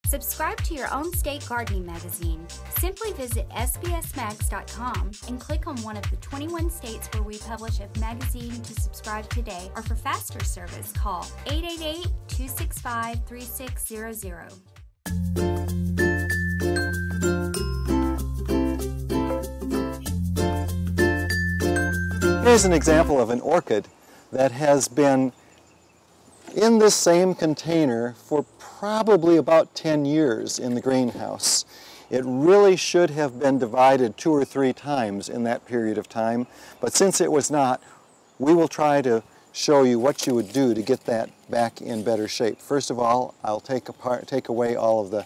Subscribe to your own state gardening magazine. Simply visit sbsmags.com and click on one of the 21 states where we publish a magazine to subscribe today, or for faster service, call 888-265-3600. Here's an example of an orchid that has been in this same container for probably about 10 years in the greenhouse. It really should have been divided 2 or 3 times in that period of time, but since it was not, we will try to show you what you would do to get that back in better shape. First of all, I'll take away all of the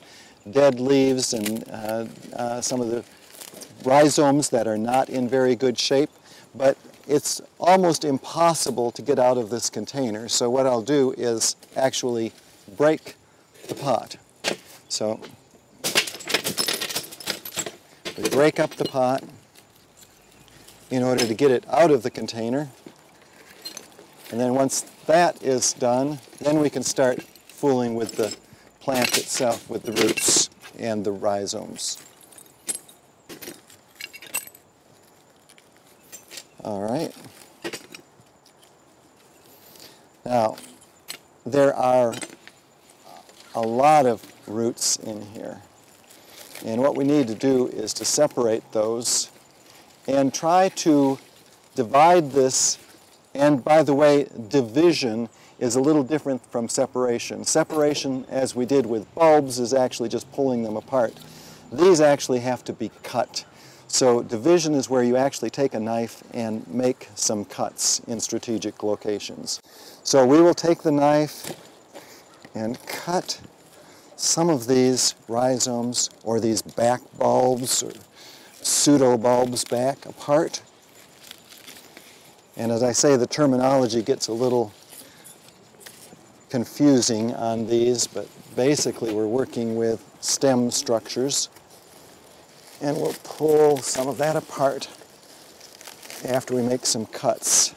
dead leaves and some of the rhizomes that are not in very good shape, but it's almost impossible to get out of this container. So what I'll do is actually break the pot. So we break up the pot in order to get it out of the container. And then once that is done, then we can start fooling with the plant itself, with the roots and the rhizomes. All right. Now, there are a lot of roots in here. And what we need to do is to separate those and try to divide this. And by the way, division is a little different from separation. Separation, as we did with bulbs, is actually just pulling them apart. These actually have to be cut. So division is where you actually take a knife and make some cuts in strategic locations. So we will take the knife and cut some of these rhizomes or these back bulbs or pseudo bulbs back apart. And as I say, the terminology gets a little confusing on these, but basically we're working with stem structures. And we'll pull some of that apart after we make some cuts.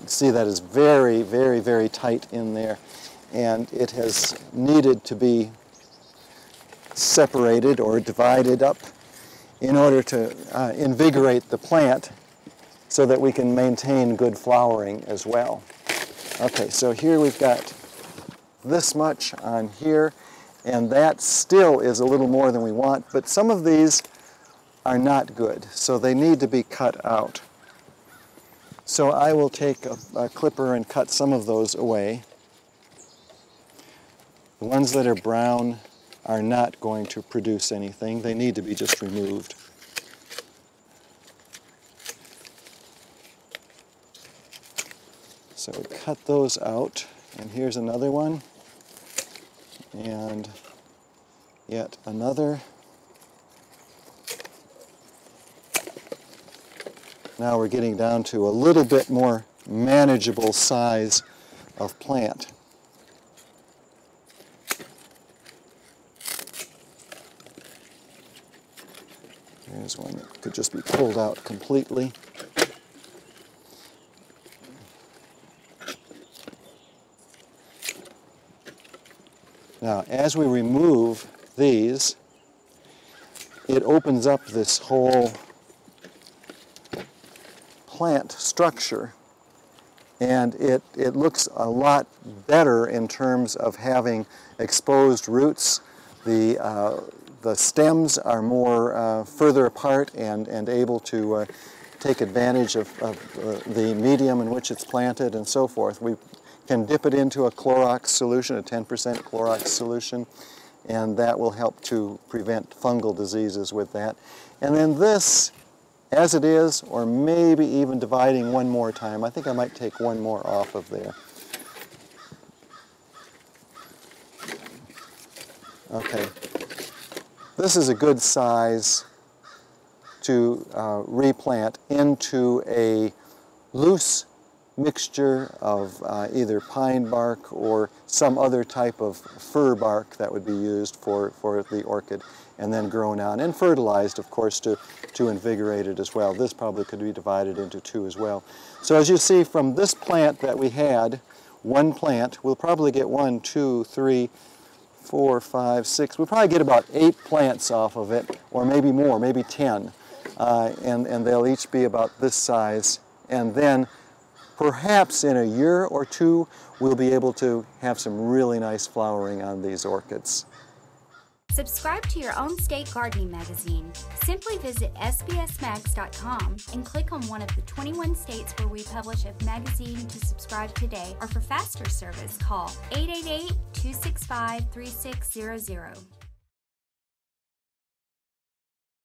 See, that is very, very, very tight in there, and it has needed to be separated or divided up in order to invigorate the plant so that we can maintain good flowering as well. Okay, so here we've got this much on here, and that still is a little more than we want, but some of these are not good, so they need to be cut out. So I will take a clipper and cut some of those away. The ones that are brown are not going to produce anything. They need to be just removed. So we cut those out, and here's another one, and yet another. Now we're getting down to a little bit more manageable size of plant. Here's one that could just be pulled out completely. Now, as we remove these, it opens up this whole plant structure, and it looks a lot better in terms of having exposed roots. The stems are more further apart and able to take advantage of the medium in which it's planted and so forth. We can dip it into a Clorox solution, a 10% Clorox solution, and that will help to prevent fungal diseases with that. And then this, as it is, or maybe even dividing one more time. I think I might take one more off of there. Okay. This is a good size to replant into a loose mixture of either pine bark or some other type of fir bark that would be used for the orchid, and then grown on and fertilized, of course, to invigorate it as well. This probably could be divided into 2 as well. So as you see from this plant that we had, one plant. We'll probably get 1, 2, 3, 4, 5, 6. We'll probably get about 8 plants off of it, or maybe more, maybe 10. And they'll each be about this size. And then perhaps in a year or two, we'll be able to have some really nice flowering on these orchids. Subscribe to your own state gardening magazine. Simply visit sbsmags.com and click on one of the 21 states where we publish a magazine to subscribe today, or for faster service, call 888-265-3600.